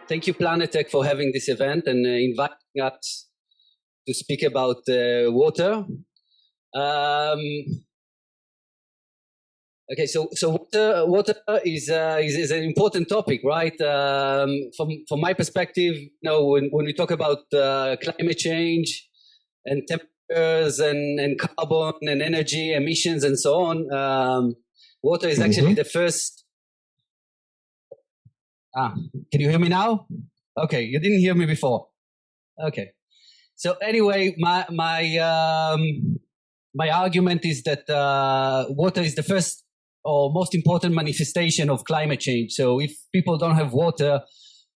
Thank you, PLANETech, for having this event and inviting us to speak about water. Okay, so water is an important topic, right? From my perspective, when we talk about climate change and temperatures and carbon and energy emissions and so on, water is actually the first. Can you hear me now? Okay, you didn't hear me before. Okay, so anyway, my argument is that water is the first or most important manifestation of climate change. So if people don't have water,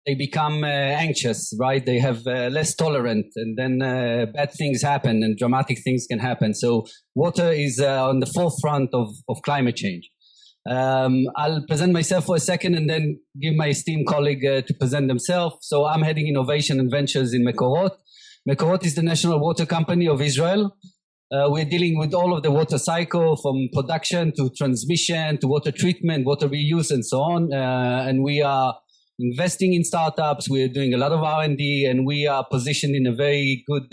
they become anxious, right? They have less tolerant, and then bad things happen and dramatic things can happen. So water is on the forefront of climate change. I'll present myself for a second and then give my esteemed colleague to present themselves. So I'm heading innovation and ventures in MEKOROT. MEKOROT is the national water company of Israel. We're dealing with all of the water cycle, from production to transmission to water treatment, water reuse, and so on. And we are investing in startups. We're doing a lot of R&D, and we are positioned in a very good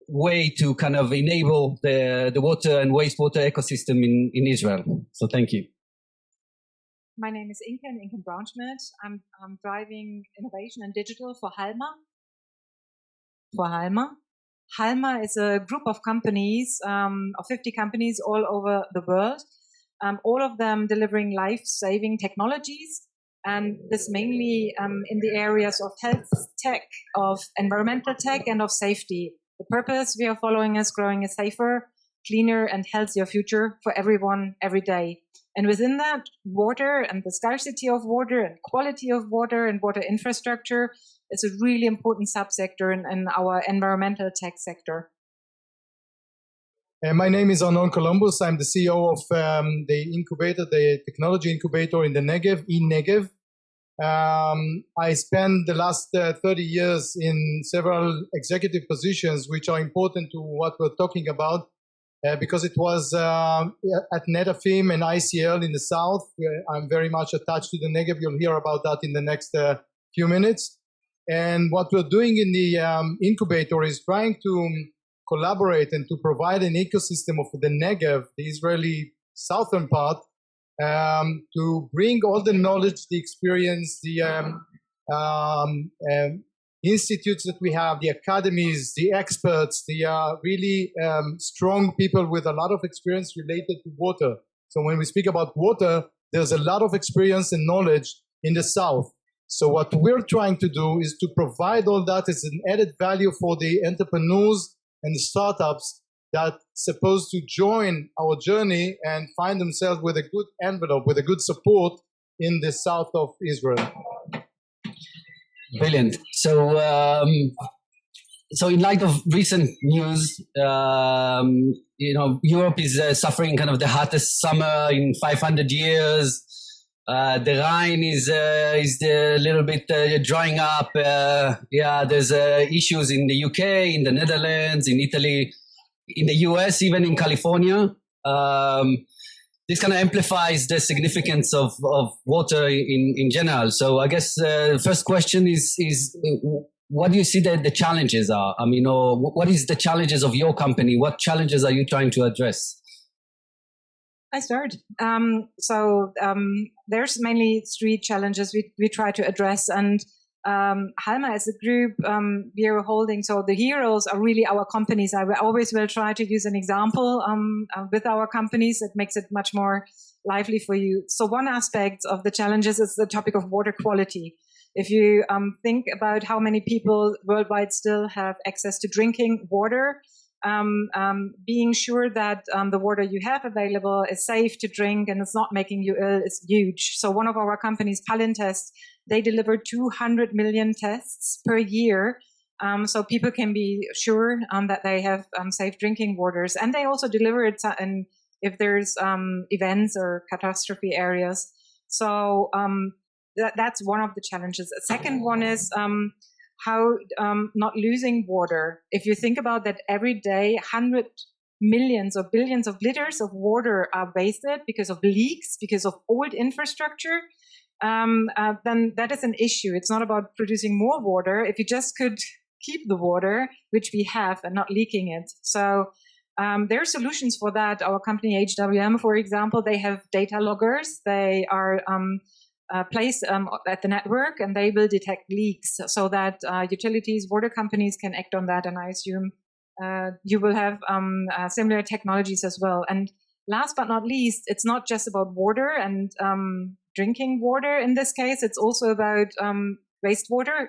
way to kind of enable the water and wastewater ecosystem in Israel. So thank you. My name is Inken Braunschmidt. I'm driving innovation and digital for Halma. Halma is a group of companies, of 50 companies all over the world, all of them delivering life-saving technologies, and this mainly in the areas of health tech, of environmental tech, and of safety. The purpose we are following is growing a safer, cleaner, and healthier future for everyone every day. And within that, water and the scarcity of water and quality of water and water infrastructure is a really important subsector in our environmental tech sector. My name is Arnon. I'm the CEO of the technology incubator in the Negev, InNegev. I spent the last 30 years in several executive positions, which are important to what we're talking about, because it was at Netafim and ICL in the south. I'm very much attached to the Negev. You'll hear about that in the next few minutes. And what we're doing in the incubator is trying to collaborate and to provide an ecosystem of the Negev, the Israeli southern part, to bring all the knowledge, the experience, the institutes that we have, the academies, the experts, the really strong people with a lot of experience related to water. So when we speak about water, there's a lot of experience and knowledge in the south. So what we're trying to do is to provide all that as an added value for the entrepreneurs and the startups that supposed to join our journey and find themselves with a good envelope, with a good support in the south of Israel. Brilliant. So, so in light of recent news, Europe is suffering kind of the hottest summer in 500 years. The Rhine is a little bit drying up. There's issues in the UK, in the Netherlands, in Italy, in the US, even in California. This kind of amplifies the significance of water in general. So I guess the first question is what do you see that the challenges are? I mean, or what is the challenges of your company? What challenges are you trying to address? I start. There's mainly three challenges we try to address, and Halma as a group, we are holding, so the heroes are really our companies. I always will try to use an example with our companies that makes it much more lively for you. So one aspect of the challenges is the topic of water quality. If you think about how many people worldwide still have access to drinking water, being sure that the water you have available is safe to drink and it's not making you ill is huge. So one of our companies, PLANETech, they deliver 200 million tests per year, so people can be sure that they have safe drinking waters. And they also deliver it if there's events or catastrophe areas. So that's one of the challenges. The second one is how not losing water. If you think about that, every day, 100 millions or billions of liters of water are wasted because of leaks, because of old infrastructure. then that is an issue. It's not about producing more water. If you just could keep the water, which we have, and not leaking it. So there are solutions for that. Our company HWM, for example, they have data loggers. They are placed at the network, and they will detect leaks so that utilities, water companies can act on that. And I assume you will have similar technologies as well. And last but not least, it's not just about water and drinking water in this case. It's also about wastewater,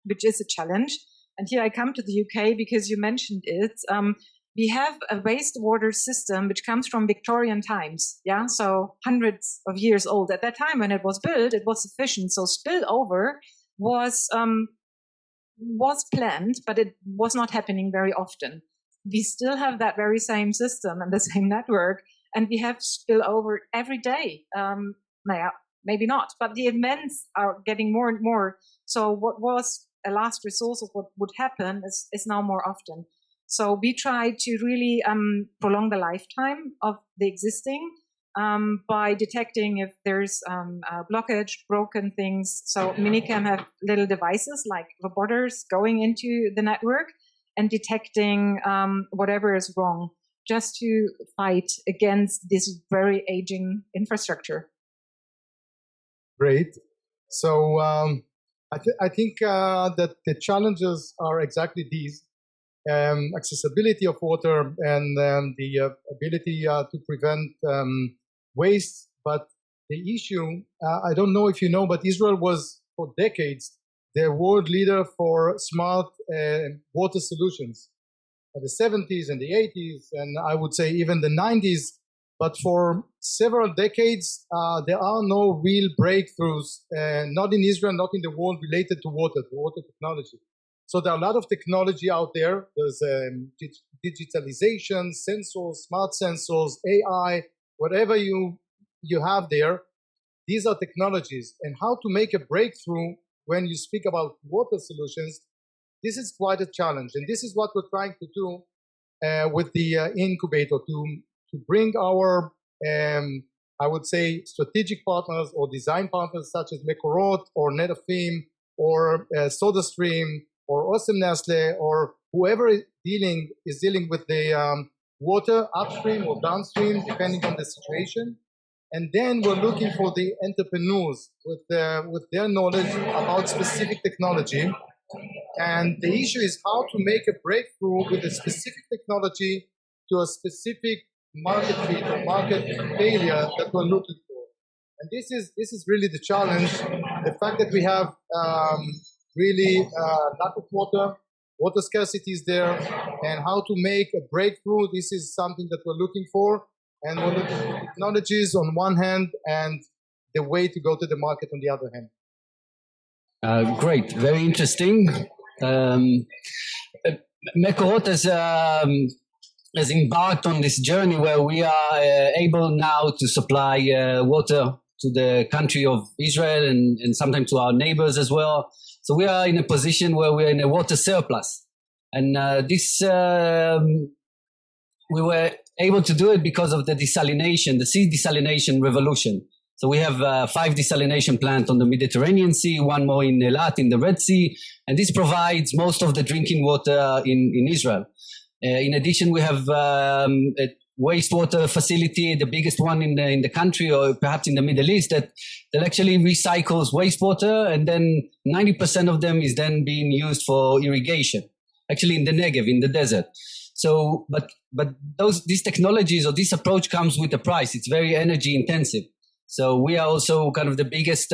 which is a challenge. And here I come to the UK because you mentioned it. We have a wastewater system which comes from Victorian times, yeah, so hundreds of years old. At that time when it was built, it was sufficient. So spillover was planned, but it was not happening very often. We still have that very same system and the same network, and we have spillover every day. Maybe not, but the events are getting more and more. So what was a last resource of what would happen is now more often. So we try to really prolong the lifetime of the existing by detecting if there's a blockage, broken things. So Minicam have little devices like robots going into the network and detecting whatever is wrong, just to fight against this very aging infrastructure. Great. So I think that the challenges are exactly these. Accessibility of water and the ability to prevent waste. But the issue, I don't know if you know, but Israel was for decades the world leader for smart water solutions in the 70s and the 80s, and I would say even the 90s. But for several decades, there are no real breakthroughs, not in Israel, not in the world, related to water technology. So there are a lot of technology out there. There's digitalization, sensors, smart sensors, AI, whatever you have there. These are technologies. And how to make a breakthrough when you speak about water solutions, this is quite a challenge. And this is what we're trying to do with the incubator, to bring our, I would say, strategic partners or design partners such as MEKOROT or Netafim or SodaStream, or Osem Nestle, or whoever is dealing with the water upstream or downstream, depending on the situation. And then we're looking for the entrepreneurs with their knowledge about specific technology. And the issue is how to make a breakthrough with a specific technology to a specific market fit or market failure that we're looking for. And this is really the challenge. The fact that we have really lack of water scarcity is there, and how to make a breakthrough. This is something that we're looking for, and we're looking for technologies on one hand and the way to go to the market on the other hand. Great, very interesting. MEKOROT has embarked on this journey where we are able now to supply water to the country of Israel and sometimes to our neighbors as well. So we are in a position where we're in a water surplus. And we were able to do it because of the desalination, the sea desalination revolution. So we have 5 desalination plants on the Mediterranean Sea, 1 more in Eilat, in the Red Sea, and this provides most of the drinking water in Israel. In addition, we have a wastewater facility, the biggest one in the country, or perhaps in the Middle East, that actually recycles wastewater, and then 90% of them is then being used for irrigation, actually in the Negev, in the desert. So, but these technologies or this approach comes with a price. It's very energy intensive. So we are also kind of the biggest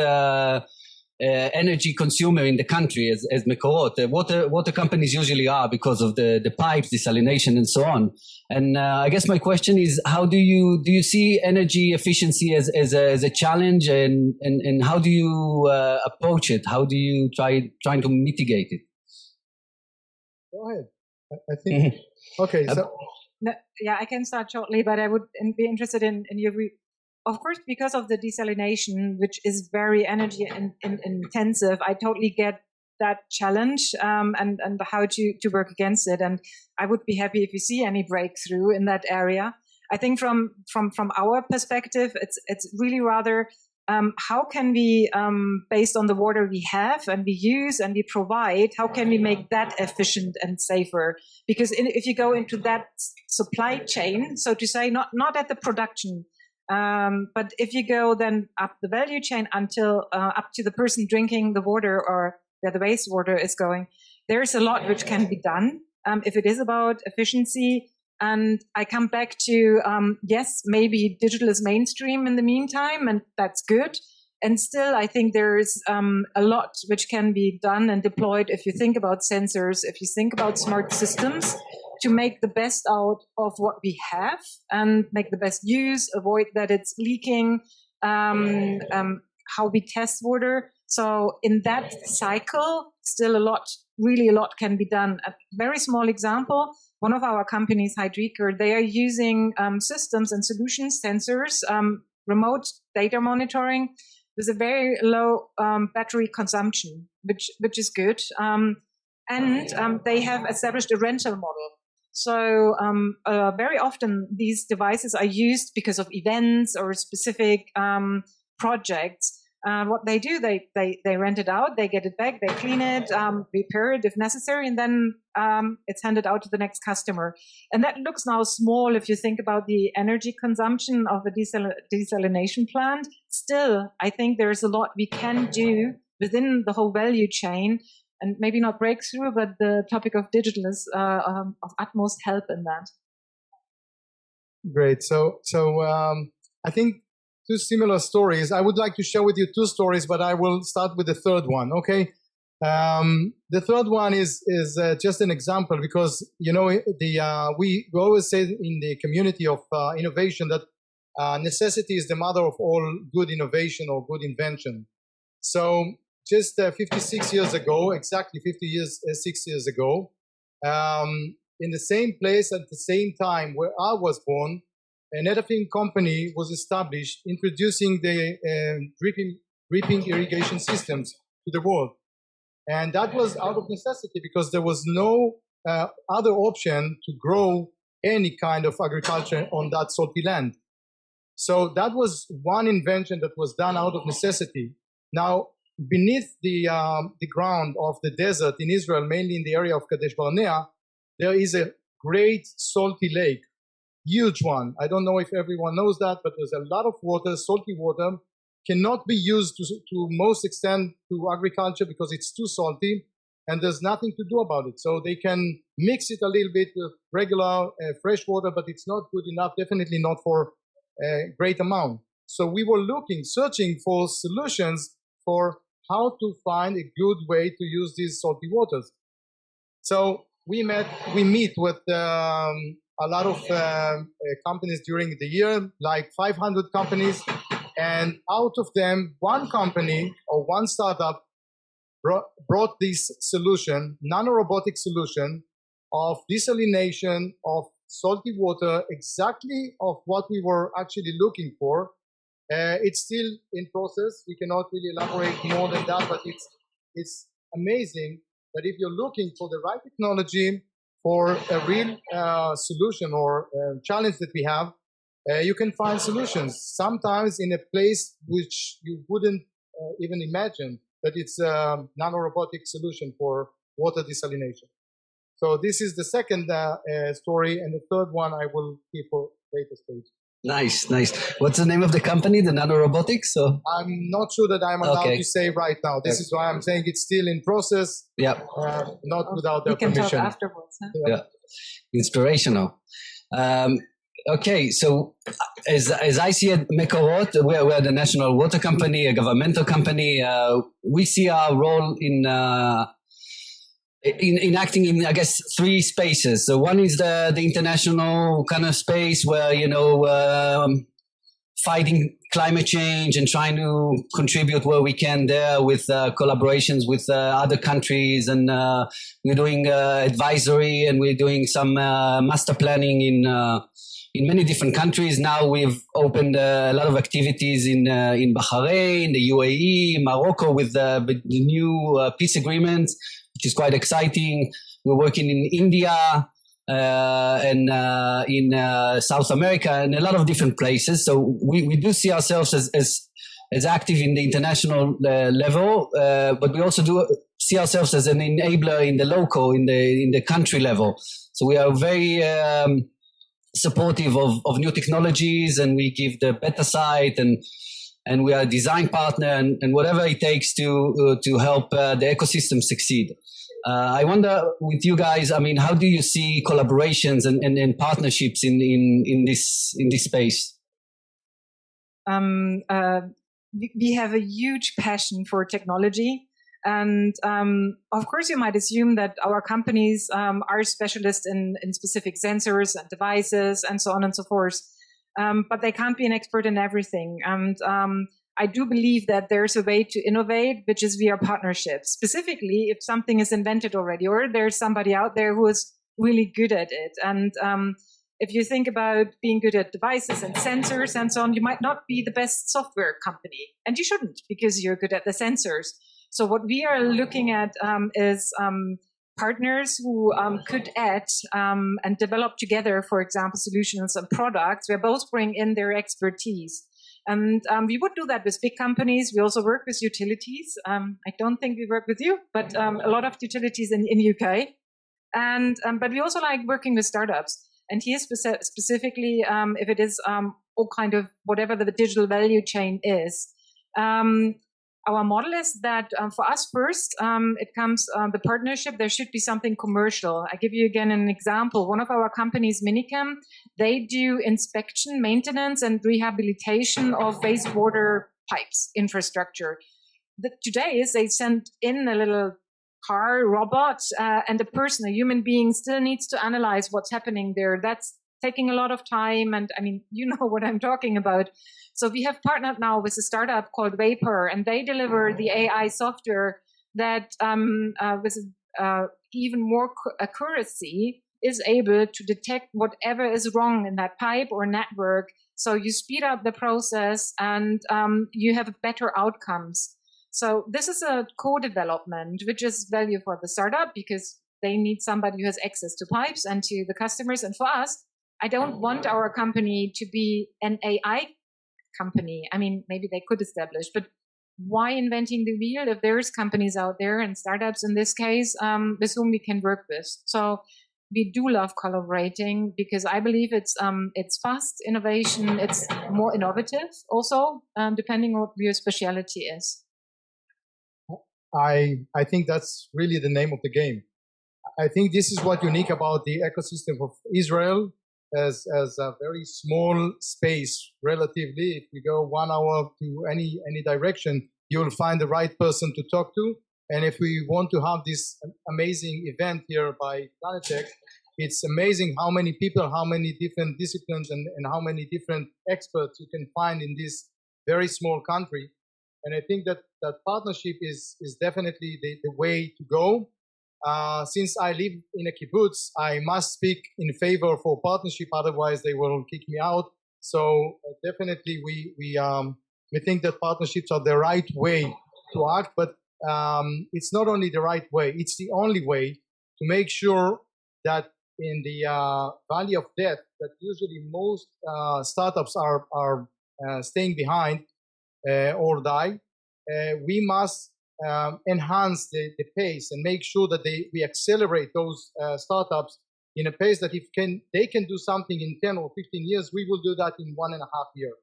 energy consumer in the country as MEKOROT. Water companies usually are because of the pipes, desalination, and so on. And I guess my question is, how do you see energy efficiency as a challenge, and how do you approach it? How do you trying to mitigate it? Go ahead. I think. Okay. So. No, yeah, I can start shortly, but I would be interested in your view. Of course, because of the desalination, which is very energy intensive, I totally get that challenge and how to work against it. And I would be happy if you see any breakthrough in that area. I think from our perspective, it's really rather how can we, based on the water we have and we use and we provide, how can we make that efficient and safer? Because if you go into that supply chain, so to say, not at the production, but if you go then up the value chain until up to the person drinking the water or where the wastewater is going, there's a lot which can be done if it is about efficiency. And I come back to, yes, maybe digital is mainstream in the meantime, and that's good. And still, I think there's a lot which can be done and deployed if you think about sensors, if you think about smart systems, to make the best out of what we have and make the best use, avoid that it's leaking, how we test water. So in that cycle, still really a lot can be done. A very small example, one of our companies, Hydriker, they are using systems and solutions, sensors, remote data monitoring with a very low battery consumption, which is good. And they have established a rental model. So very often these devices are used because of events or specific projects. What they do, they rent it out, they get it back, they clean it, repair it if necessary, and then it's handed out to the next customer. And that looks now small if you think about the energy consumption of a desalination plant. Still, I think there's a lot we can do within the whole value chain, and maybe not breakthrough, but the topic of digital is of utmost help in that. Great. So I think two similar stories. I would like to share with you two stories, but I will start with the third one. Okay. The third one is just an example because, you know, we always say in the community of innovation that necessity is the mother of all good innovation or good invention. So just 56 years ago, exactly 6 years ago, in the same place at the same time where I was born, a netafim company was established, introducing the dripping irrigation systems to the world. And that was out of necessity because there was no other option to grow any kind of agriculture on that salty land. So that was one invention that was done out of necessity. Now, beneath the ground of the desert in Israel, mainly in the area of Kadesh Barnea, there is a great salty lake. Huge one. I don't know if everyone knows that, but there's a lot of water, salty water, cannot be used to most extent to agriculture because it's too salty and there's nothing to do about it. So they can mix it a little bit with regular fresh water, but it's not good enough, definitely not for a great amount. So we were searching for solutions for how to find a good way to use these salty waters. So we meet with a lot of companies during the year, like 500 companies. And out of them, one company or one startup brought this solution, nanorobotic solution of desalination of salty water, exactly of what we were actually looking for. It's still in process. We cannot really elaborate more than that, but it's amazing that if you're looking for the right technology for a real solution or challenge that we have, you can find solutions, sometimes in a place which you wouldn't even imagine that it's a nanorobotic solution for water desalination. So this is the second story, and the third one I will keep for later stage. Nice. What's the name of the company, the nanorobotics? So I'm not sure that I'm allowed to say right now. This is why I'm saying it's still in process. Yeah. Not without their permission. We can talk afterwards. Huh? Yeah. Inspirational. Okay, so as I see it, MEKOROT, we're the national water company, a governmental company. We see our role in acting in, I guess, three spaces. So one is the international kind of space where, you know, fighting climate change and trying to contribute where we can there with collaborations with other countries. And we're doing advisory, and we're doing some master planning in many different countries. Now we've opened a lot of activities in Bahrain, the UAE, Morocco with the new peace agreement, which is quite exciting. We're working in India and in South America and a lot of different places. So we do see ourselves as as active in the international level, but we also do see ourselves as an enabler in the local, in the country level. So we are very supportive of new technologies, and we give the beta site, and we are a design partner, and whatever it takes to help the ecosystem succeed. I wonder with you guys, I mean, how do you see collaborations and partnerships in this space? We have a huge passion for technology. And of course, you might assume that our companies are specialists in specific sensors and devices and so on and so forth. But they can't be an expert in everything. And I do believe that there's a way to innovate, which is via partnerships. Specifically, if something is invented already, or there's somebody out there who is really good at it. And if you think about being good at devices and sensors and so on, you might not be the best software company. And you shouldn't, because you're good at the sensors. So what we are looking at is partners who could add and develop together, for example, solutions and products where both bring in their expertise. And we would do that with big companies. We also work with utilities. I don't think we work with you, but a lot of utilities in UK. And but we also like working with startups. And here specifically, if it is all kind of whatever the digital value chain is. Our model is that for us first, it comes the partnership. There should be something commercial. I give you again an example. One of our companies, Minicam, they do inspection, maintenance, and rehabilitation of wastewater pipes infrastructure. Today is they send in a little car robot, and a person, a human being, still needs to analyze what's happening there. That's taking a lot of time, and I mean, you know what I'm talking about. So we have partnered now with a startup called Vapor, and they deliver the AI software that, with even more accuracy, is able to detect whatever is wrong in that pipe or network. So you speed up the process, and you have better outcomes. So this is a co-development, which is value for the startup because they need somebody who has access to pipes and to the customers. And for us, I don't want our company to be an AI company. I mean, maybe they could establish, but why inventing the wheel if there's companies out there and startups in this case with whom we can work with? So we do love collaborating because I believe it's fast innovation. It's more innovative also, depending on what your specialty is. I think that's really the name of the game. I think this is what unique about the ecosystem of Israel as a very small space relatively. If you go 1 hour to any direction, you will find the right person to talk to. And if we want to have this amazing event here by PLANETech, it's amazing how many people, how many different disciplines, and how many different experts you can find in this very small country. And I think that partnership is definitely the way to go. Since I live in a kibbutz, I must speak in favor for partnership. Otherwise, they will kick me out. So definitely, we think that partnerships are the right way to act. But it's not only the right way; it's the only way to make sure that in the valley of death, that usually most startups are staying behind or die. We must enhance the pace and make sure that we accelerate those startups in a pace that they can do something in 10 or 15 years, we will do that in 1.5 years.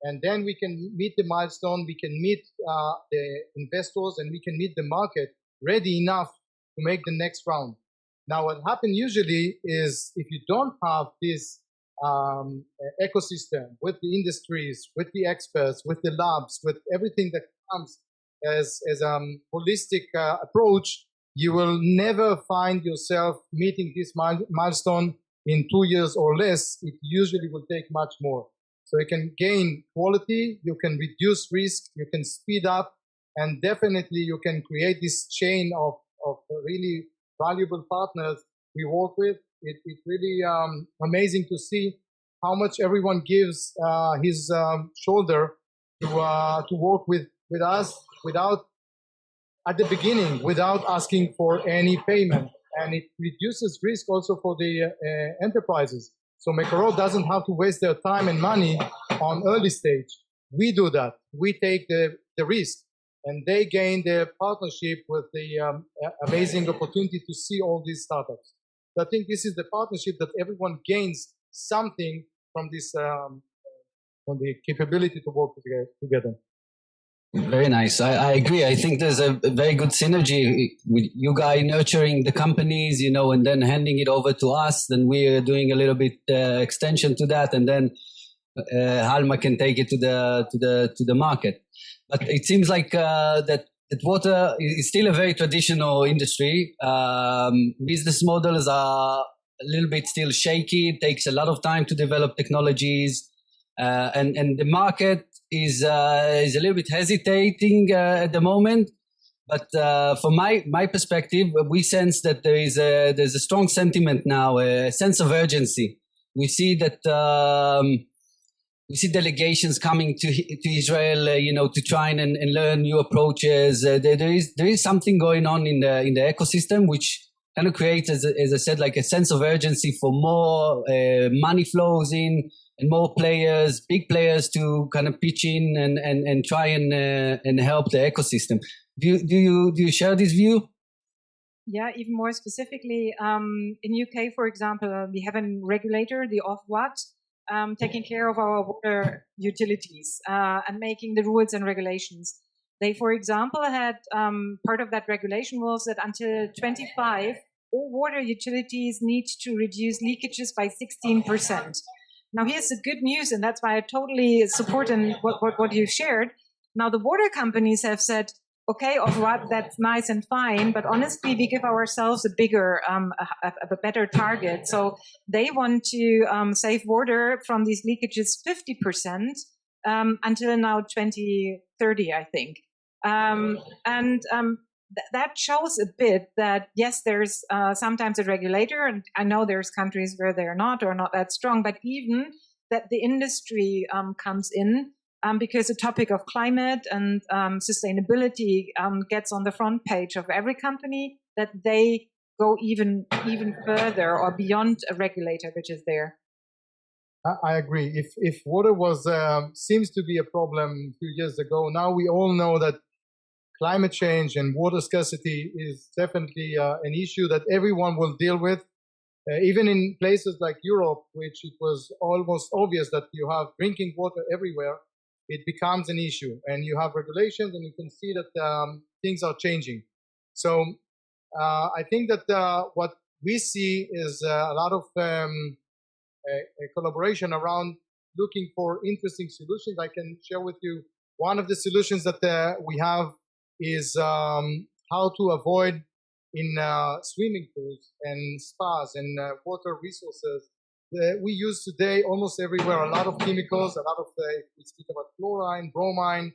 And then we can meet the milestone, we can meet the investors, and we can meet the market ready enough to make the next round. Now, what happens usually is if you don't have this ecosystem with the industries, with the experts, with the labs, with everything that comes as a holistic approach, you will never find yourself meeting this milestone in 2 years or less. It usually will take much more. So you can gain quality, you can reduce risk, you can speed up, and definitely you can create this chain of really valuable partners we work with. It's really amazing to see how much everyone gives his shoulder to work with us without asking for any payment. And it reduces risk also for the enterprises. So MEKOROT doesn't have to waste their time and money on early stage. we do that. We take the risk, and they gain the partnership with the amazing opportunity to see all these startups. So I think this is the partnership that everyone gains something from this, from the capability to work together. Very nice. I agree. I think there's a very good synergy with you guys nurturing the companies, you know, and then handing it over to us. Then we're doing a little bit extension to that, and then Halma can take it to the market. But it seems like that water is still a very traditional industry. Business models are a little bit still shaky. It takes a lot of time to develop technologies, and the market is a little bit hesitating at the moment. But from my perspective, we sense that there's a strong sentiment now, a sense of urgency. We see that we see delegations coming to Israel, you know, to try and learn new approaches. There is something going on in the ecosystem, which kind of creates, as I said, like a sense of urgency for more money flows in, and more players, big players, to kind of pitch in and try and help the ecosystem. Do you share this view? Yeah, even more specifically, in UK, for example, we have a regulator, the Ofwat, taking care of our water utilities and making the rules and regulations. They, for example, had part of that regulation was that until 25, all water utilities need to reduce leakages by 16%. Now, here's the good news, and that's why I totally support what you shared. Now, the water companies have said, okay, Ofwat, that's nice and fine, but honestly, we give ourselves a bigger, a better target. So they want to save water from these leakages 50% until now 2030, I think. That shows a bit that, yes, there's sometimes a regulator, and I know there's countries where they're not or not that strong, but even that the industry comes in because the topic of climate and sustainability gets on the front page of every company, that they go even further or beyond a regulator which is there. I agree. If water was seems to be a problem a few years ago, now we all know that climate change and water scarcity is definitely an issue that everyone will deal with. Even in places like Europe, which it was almost obvious that you have drinking water everywhere, it becomes an issue, and you have regulations, and you can see that things are changing. So I think that what we see is a lot of a collaboration around looking for interesting solutions. I can share with you one of the solutions that we have is how to avoid in swimming pools and spas and water resources. We use today almost everywhere a lot of chemicals, a lot of, we speak about chlorine, bromine,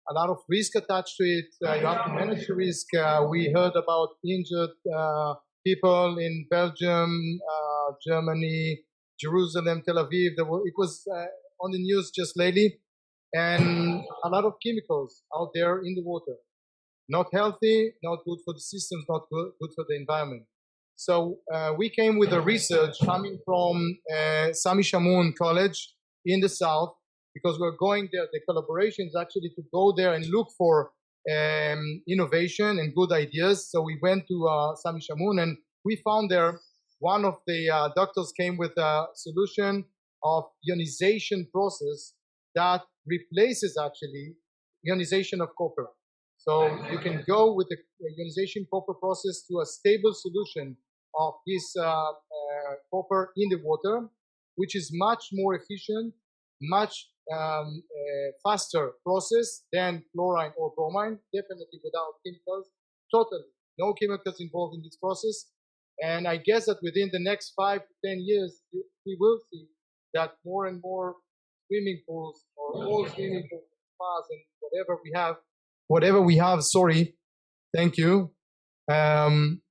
a lot of risk attached to it. You have to manage the risk. We heard about injured people in Belgium, Germany, Jerusalem, Tel Aviv. It was on the news just lately. And a lot of chemicals out there in the water. Not healthy, not good for the systems, not good for the environment. So we came with a research coming from Sami Shamoun College in the south, because we're going there. The collaboration is actually to go there and look for innovation and good ideas. So we went to Sami Shamoun, and we found there one of the doctors came with a solution of ionization process that replaces actually ionization of copper. So you can go with the ionization copper process to a stable solution of this copper in the water, which is much more efficient, much faster process than chlorine or bromine, definitely without chemicals, totally no chemicals involved in this process. And I guess that within the next 5 to 10 years, we will see that more and more swimming pools or all swimming pools, spas, and whatever we have, sorry, thank you.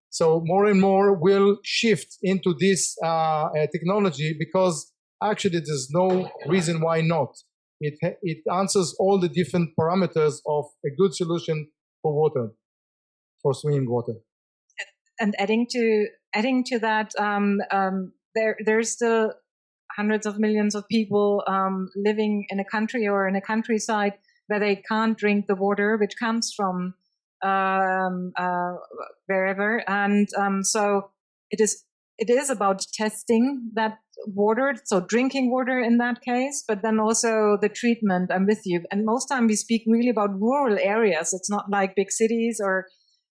So more and more will shift into this technology, because actually there's no reason why not. It answers all the different parameters of a good solution for water, for swimming water. And adding to that, there's still hundreds of millions of people living in a country or in a countryside where they can't drink the water which comes from wherever, and so it is about testing that water, so drinking water in that case, but then also the treatment. I'm with you. And most time we speak really about rural areas. It's not like big cities or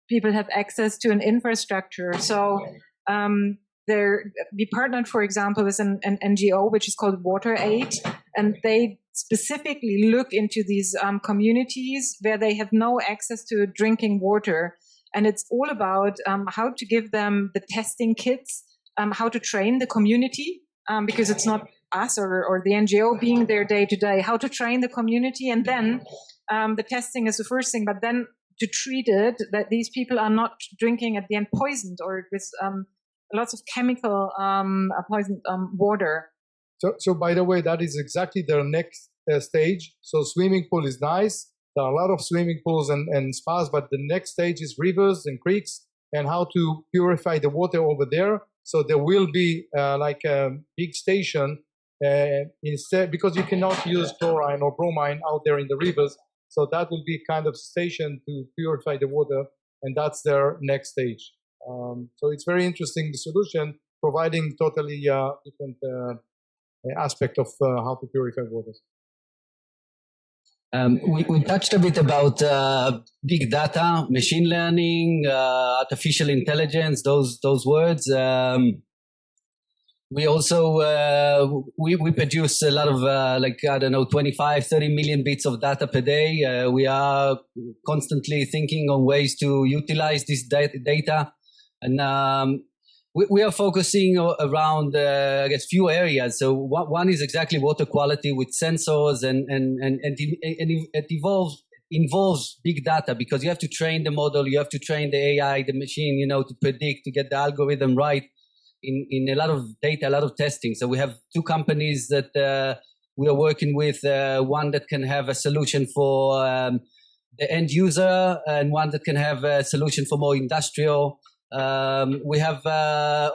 people have access to an infrastructure. So we partnered, for example, with an NGO which is called WaterAid, and they specifically look into these communities where they have no access to drinking water. And it's all about how to give them the testing kits, how to train the community, because it's not us or the NGO being there day to day, how to train the community. And then the testing is the first thing, but then to treat it, that these people are not drinking at the end poisoned or with lots of chemical poisoned water. So by the way, that is exactly their next stage. So swimming pool is nice. There are a lot of swimming pools and spas, but the next stage is rivers and creeks and how to purify the water over there. So there will be like a big station instead, because you cannot use chlorine or bromine out there in the rivers. So that will be kind of station to purify the water, and that's their next stage. So it's very interesting, the solution, providing totally different aspect of how to purify waters. We touched a bit about big data, machine learning, artificial intelligence, those words. We also we produce a lot of like, I don't know, 25, 30 million bits of data per day. We are constantly thinking on ways to utilize this data, and we are focusing around, I guess, few areas. So one is exactly water quality with sensors, and it involves big data, because you have to train the model, you have to train the AI, the machine, you know, to predict, to get the algorithm right in a lot of data, a lot of testing. So we have two companies that we are working with, one that can have a solution for the end user, and one that can have a solution for more industrial. We have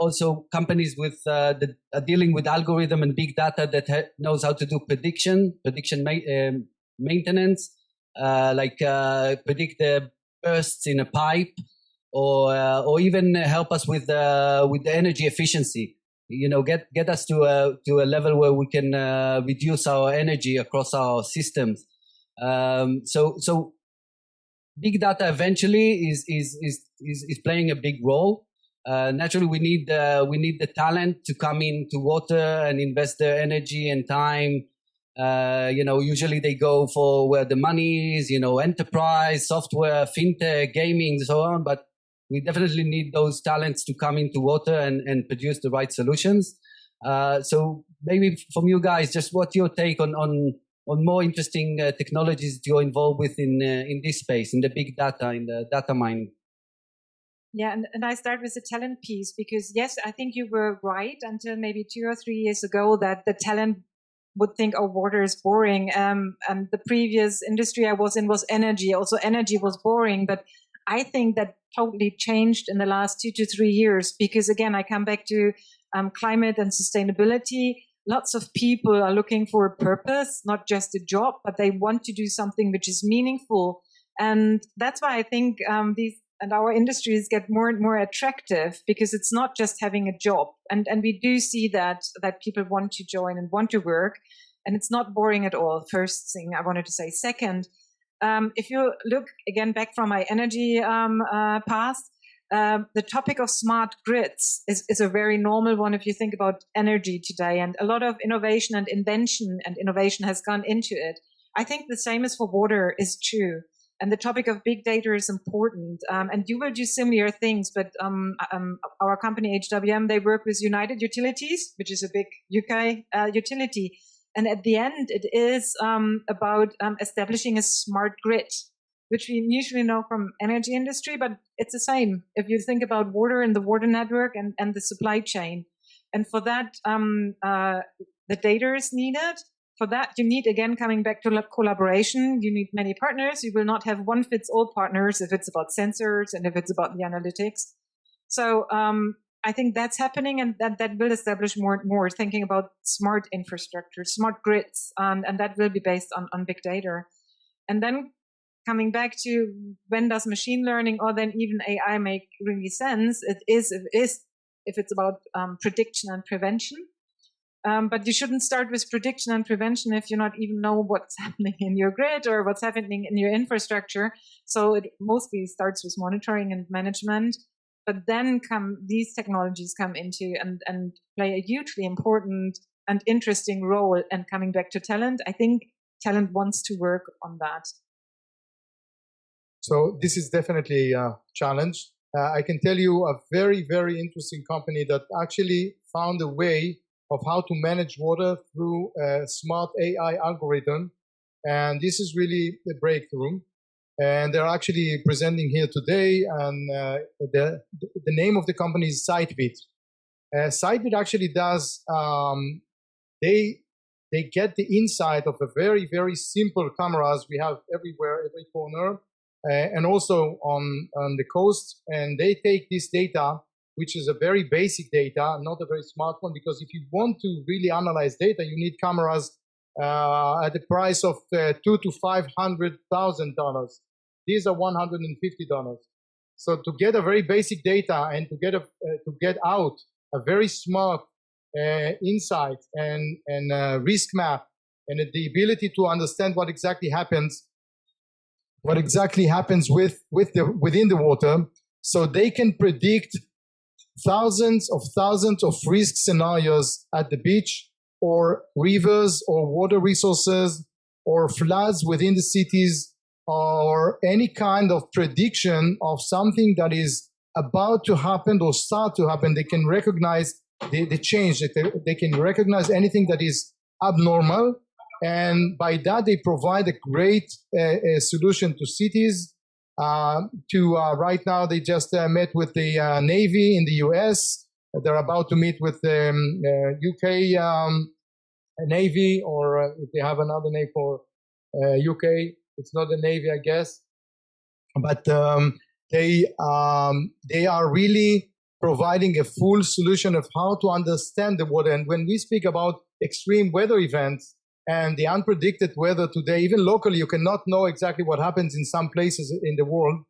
also companies with that are dealing with algorithm and big data that knows how to do prediction maintenance, like predict the bursts in a pipe, or even help us with the energy efficiency. You know, get us to a level where we can reduce our energy across our systems. So big data eventually is playing a big role. Naturally, we need the talent to come into water and invest their energy and time. You know, usually they go for where the money is. You know, enterprise, software, fintech, gaming, and so on. But we definitely need those talents to come into water and produce the right solutions. So maybe from you guys, just what's your take on more interesting technologies you're involved with in this space, in the big data, in the data mining? Yeah, and I start with the talent piece, because yes, I think you were right until maybe 2 or 3 years ago that the talent would think, oh, water is boring. And the previous industry I was in was energy. Also, energy was boring. But I think that totally changed in the last 2 to 3 years, because again, I come back to climate and sustainability. Lots of people are looking for a purpose, not just a job, but they want to do something which is meaningful. And that's why I think our industries get more and more attractive, because it's not just having a job. And we do see that people want to join and want to work, and it's not boring at all. First thing I wanted to say. Second, if you look again back from my energy past, the topic of smart grids is a very normal one if you think about energy today, and a lot of innovation and innovation has gone into it. I think the same as for water is true. And the topic of big data is important. And you will do similar things, but our company, HWM, they work with United Utilities, which is a big UK utility. And at the end, it is about establishing a smart grid, which we usually know from energy industry, but it's the same if you think about water and the water network and the supply chain. And for that, the data is needed. For that, you need, again, coming back to collaboration, you need many partners. You will not have one-fits-all partners if it's about sensors and if it's about the analytics. So I think that's happening, and that will establish more thinking about smart infrastructure, smart grids, and that will be based on big data. And then coming back to when does machine learning or then even AI make really sense? It is if it's about prediction and prevention. But you shouldn't start with prediction and prevention if you not even know what's happening in your grid or what's happening in your infrastructure. So it mostly starts with monitoring and management. But then these technologies come into and play a hugely important and interesting role. And coming back to talent, I think talent wants to work on that. So this is definitely a challenge. I can tell you a very, very interesting company that actually found a way of how to manage water through a smart AI algorithm. And this is really a breakthrough. And they're actually presenting here today. And the name of the company is SiteBit. SiteBit actually does, they get the insight of a very, very simple cameras we have everywhere, every corner, and also on the coast. And they take this data, which is a very basic data, not a very smart one, because if you want to really analyze data, you need cameras at the price of $200,000 to $500,000. These are $150. So to get a very basic data and to get out a very smart insight and risk map and the ability to understand what exactly happens within the water, so they can predict thousands of risk scenarios at the beach or rivers or water resources or floods within the cities or any kind of prediction of something that is about to happen or start to happen. They can recognize the change. They can recognize anything that is abnormal. And by that, they provide a great solution to cities. Right now, they just met with the Navy in the US. They're about to meet with the UK Navy, or if they have another name for UK, it's not the Navy, I guess. But they are really providing a full solution of how to understand the water. And when we speak about extreme weather events and the unpredicted weather today, even locally, you cannot know exactly what happens in some places in the world.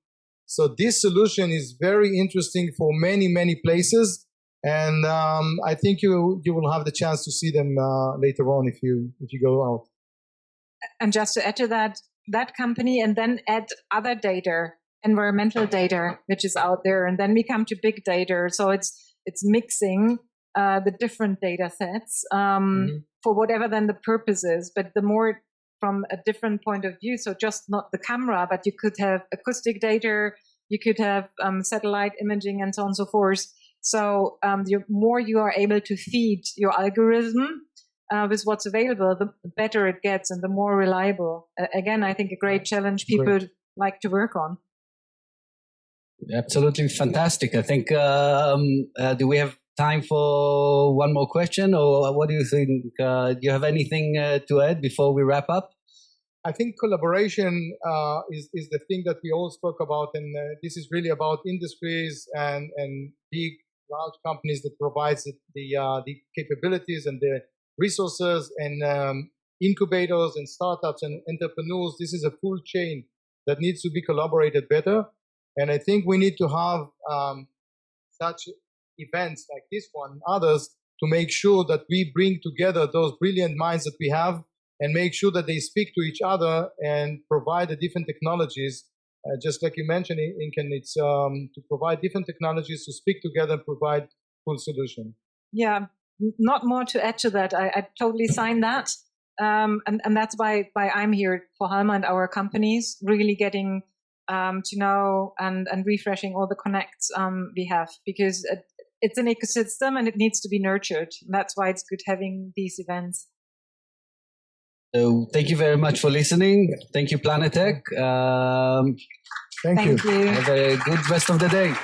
So this solution is very interesting for many, many places. And I think you will have the chance to see them later on if you go out. And just to add to that company, and then add other data, environmental data, which is out there, and then we come to big data. So it's mixing the different data sets for whatever then the purpose is, but the more from a different point of view. So just not the camera, but you could have acoustic data, you could have satellite imaging, and so on and so forth. So the more you are able to feed your algorithm with what's available, the better it gets and the more reliable. Again, I think a great challenge people like to work on. Absolutely fantastic. I think, do we have time for one more question, or what do you think? Do you have anything to add before we wrap up? I think collaboration is the thing that we all spoke about, and this is really about industries and big, large companies that provides the capabilities and the resources, and incubators and startups and entrepreneurs. This is a full chain that needs to be collaborated better. And I think we need to have such events like this one and others to make sure that we bring together those brilliant minds that we have and make sure that they speak to each other and provide the different technologies. Just like you mentioned, Inken, it's to provide different technologies to speak together and provide full solution. Yeah, not more to add to that. I totally sign that. And that's why I'm here for Halma and our companies, really getting to know and refreshing all the connects we have, because it's an ecosystem and it needs to be nurtured. That's why it's good having these events. So thank you very much for listening. Thank you, PLANETech. Thank you. Have a good rest of the day.